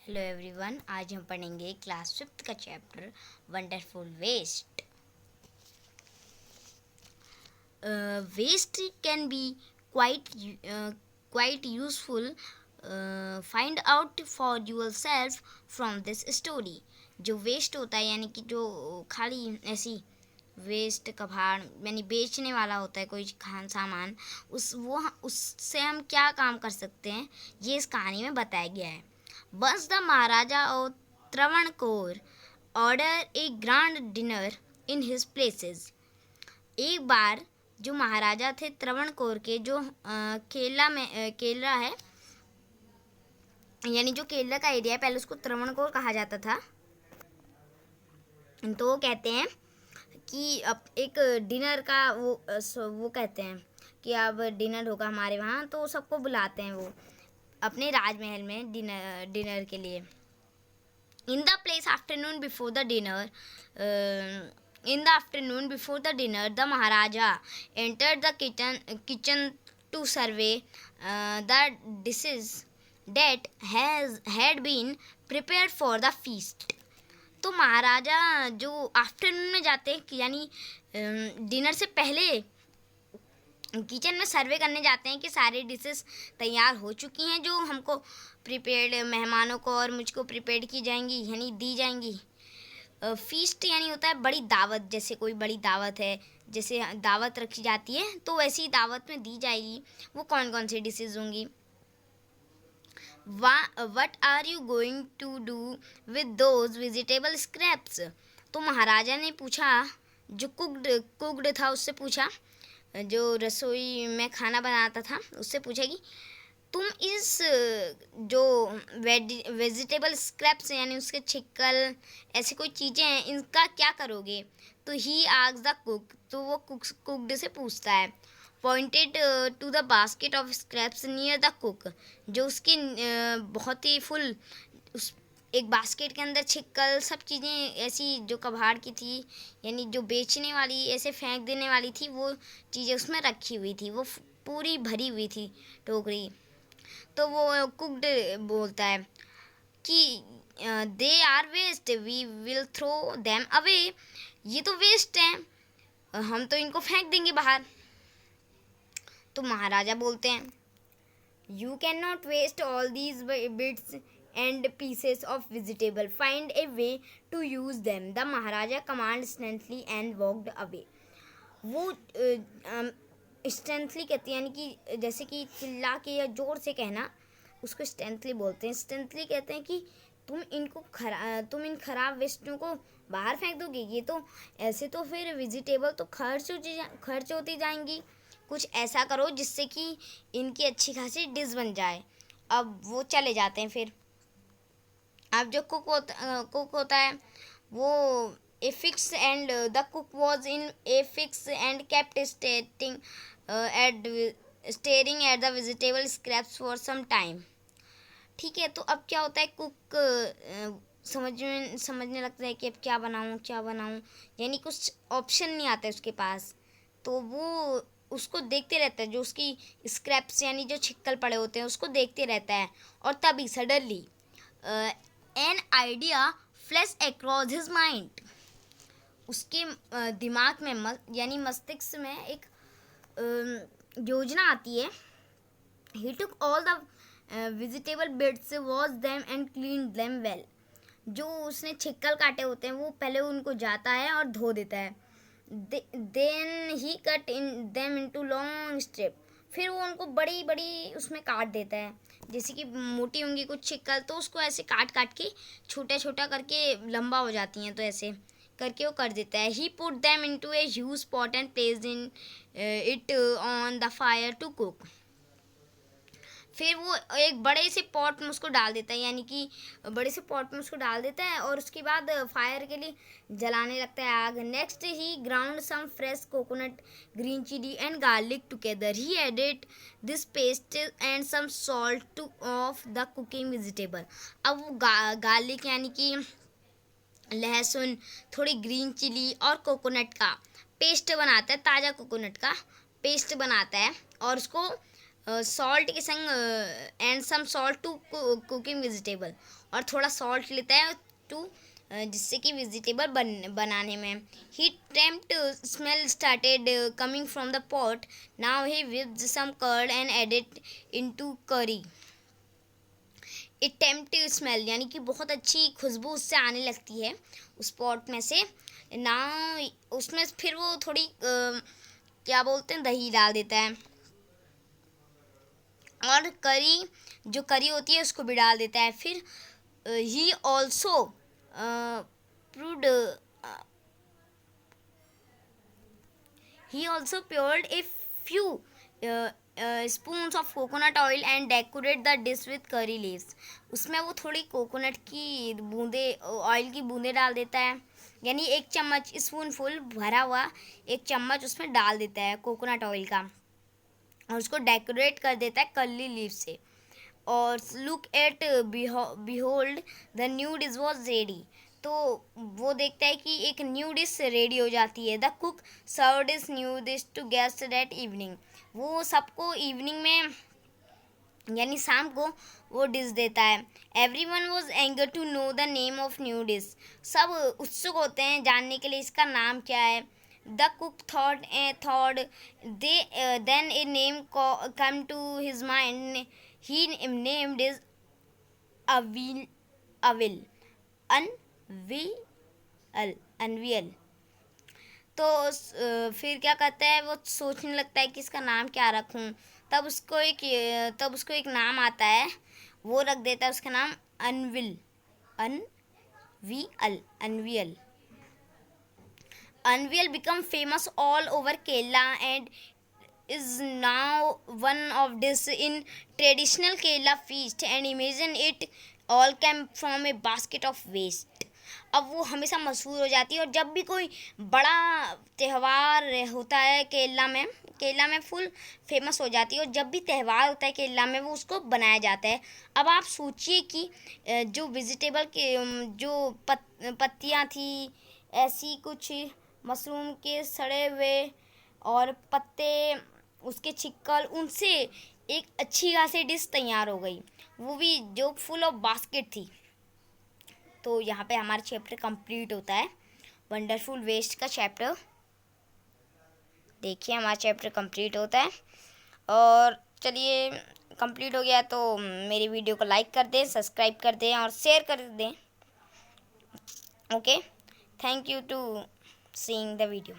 Hello everyone, आज हम पढ़ेंगे क्लास 5th का chapter wonderful waste. Waste can be quite useful. Find out for yourself from this story. जो waste होता है यानी कि जो खाली ऐसी वेस्ट कबाड़ यानी बेचने वाला होता है कोई खान सामान, उससे हम क्या काम कर सकते हैं ये इस कहानी में बताया गया है। Once the Maharaja of Travancore ordered a grand dinner in his places. एक बार जो महाराजा थे त्रवणकोर के, जो केरला है यानी जो केरला का एरिया है, पहले उसको त्रवणकोर कहा जाता था। तो वो कहते हैं कि अब एक डिनर का वो कहते हैं कि अब डिनर होगा हमारे वहाँ, तो सबको बुलाते हैं वो अपने राजमहल में डिनर के लिए। In the afternoon before the dinner, the Maharaja entered the kitchen to survey the dishes that had been prepared for the feast. तो महाराजा जो आफ्टरनून में जाते हैं यानी डिनर से पहले किचन में सर्वे करने जाते हैं कि सारे डिशेस तैयार हो चुकी हैं जो हमको प्रिपेयर्ड मेहमानों को और मुझको प्रिपेयर्ड की जाएंगी यानी दी जाएंगी। फीस्ट यानी होता है बड़ी दावत, जैसे कोई बड़ी दावत है, जैसे दावत रखी जाती है तो वैसी दावत में दी जाएगी। वो कौन कौन सी डिशेज होंगी। What are you going to do with those vegetable scraps. तो महाराजा ने पूछा, जो कुकड था उससे पूछा, जो रसोई में खाना बनाता था उससे पूछा कि तुम इस जो वेजिटेबल स्क्रैप्स यानी उसके छिक्कल ऐसी कोई चीज़ें हैं इनका क्या करोगे। तो ही आस्क्स द कुक, तो वो कुकड से पूछता है। Pointed to the basket of scraps near the cook, जो उसकी बहुत ही फुल उस एक बास्केट के अंदर छिक्कल सब चीज़ें ऐसी जो कबाड़ की थी यानी जो बेचने वाली ऐसे फेंक देने वाली थी, वो चीज़ें उसमें रखी हुई थी, वो पूरी भरी हुई थी टोकरी। तो वो कुकड बोलता है कि they are waste, we will throw them away. ये तो वेस्ट हैं, हम तो इनको फेंक देंगे बाहर। तो महाराजा बोलते हैं, you can not waste all these bits and pieces of vegetable. Find a way to use them. The Maharaja commanded instantly and walked away. वो स्ट्रेंथली कहते हैं यानी कि जैसे कि चिल्ला के या ज़ोर से कहना, उसको स्ट्रेंथली बोलते हैं। स्ट्रेंथली कहते हैं कि तुम इन खराब वेस्टों को बाहर फेंक दोगे, ये तो ऐसे तो फिर वेजिटेबल तो खर्च होती जाएंगी। कुछ ऐसा करो जिससे कि इनकी अच्छी खासी डिश बन जाए। अब वो चले जाते हैं। फिर अब जो कुक होता है वो a fix and the cook was in a fix and kept staring at the vegetable scraps for some time. ठीक है, तो अब क्या होता है, कुक समझने लगता है कि अब क्या बनाऊँ यानी कुछ ऑप्शन नहीं आता है उसके पास। तो वो उसको देखते रहता है, जो उसकी स्क्रैप्स यानी जो छिक्कल पड़े होते हैं उसको देखते रहता है। और तभी suddenly an idea flash across his mind. उसके दिमाग में यानी मस्तिष्क में एक योजना आती है। He took all the vegetable bits, wash them and clean them well. जो उसने छिक्कल काटे होते हैं वो पहले उनको जाता है और धो देता है। Then he cut in them into long strip. फिर वो उनको बड़ी बड़ी उसमें काट देता है, जैसे कि मोटी होंगी कुछ छिक्कल तो उसको ऐसे काट के छोटा करके लंबा हो जाती हैं, तो ऐसे करके वो कर देता है। He put them into a huge pot and placed in it on the fire to cook. फिर वो एक बड़े से पॉट में उसको डाल देता है, यानी कि बड़े से पॉट में उसको डाल देता है और उसके बाद फायर के लिए जलाने लगता है आग। Next he ground some fresh coconut, green chili and garlic together. He added this paste and some salt to of the cooking vegetable. अब वो गार्लिक यानी कि लहसुन, थोड़ी ग्रीन चिली और कोकोनट का पेस्ट बनाता है, ताज़ा कोकोनट का पेस्ट बनाता है और उसको सॉल्ट के संग and some salt to cooking vegetable, और थोड़ा सॉल्ट लेता है टू जिससे कि वेजिटेबल बनाने में. He tempt smell started coming from the pot. Now he whipped some curd and added into curry. It tempt smell यानी कि बहुत अच्छी खुशबू उससे आने लगती है उस पॉट में से. ना उसमें फिर वो थोड़ी क्या बोलते हैं, दही डाल देता है, और जो करी होती है उसको भी डाल देता है. फिर he also poured he also poured a few spoons of coconut oil and decorate the dish with curry leaves. उसमें वो थोड़ी कोकोनट की बूंदे, ऑयल की बूंदे डाल देता है, यानी 1 चम्मच स्पून फुल भरा हुआ 1 चम्मच उसमें डाल देता है कोकोनट ऑयल का, और उसको डेकोरेट कर देता है कर्ली लीव से. और look at behold the new dish was ready. तो वो देखता है कि एक न्यू डिश रेडी हो जाती है. The cook serve this new dish to guest that evening. वो सबको इवनिंग में यानी शाम को वो डिश देता है. एवरी वन वॉज एंगर to know the name of new dish. सब उत्सुक होते हैं जानने के लिए इसका नाम क्या है. The cook thought then a name come to his mind. He named is Avil. Unveil. तो फिर क्या करता है, वो सोचने लगता है कि इसका नाम क्या रखूं. तब उसको एक नाम आता है, वो रख देता है उसका नाम unveil. Unveil become famous all over Kerala and is now one of this in traditional Kerala feast. And imagine it all came from a basket of waste. अब वो हमेशा मशहूर हो जाती है, और जब भी कोई बड़ा त्यौहार होता है केरला में फुल फेमस हो जाती है. और जब भी त्यौहार होता है केरला में वो उसको बनाया जाता है. अब आप सोचिए कि जो वेजिटेबल के जो पत्तियाँ थी, ऐसी कुछ मशरूम के सड़े हुए और पत्ते, उसके छिक्कल, उनसे एक अच्छी खासी डिश तैयार हो गई, वो भी जो फुल ऑफ बास्केट थी. तो यहाँ पे हमारा चैप्टर कंप्लीट होता है, वंडरफुल वेस्ट का चैप्टर. देखिए हमारा चैप्टर कंप्लीट होता है. और चलिए कंप्लीट हो गया तो मेरी वीडियो को लाइक कर दें, सब्सक्राइब कर दें और शेयर कर दें. Okay, thank you to seeing the video.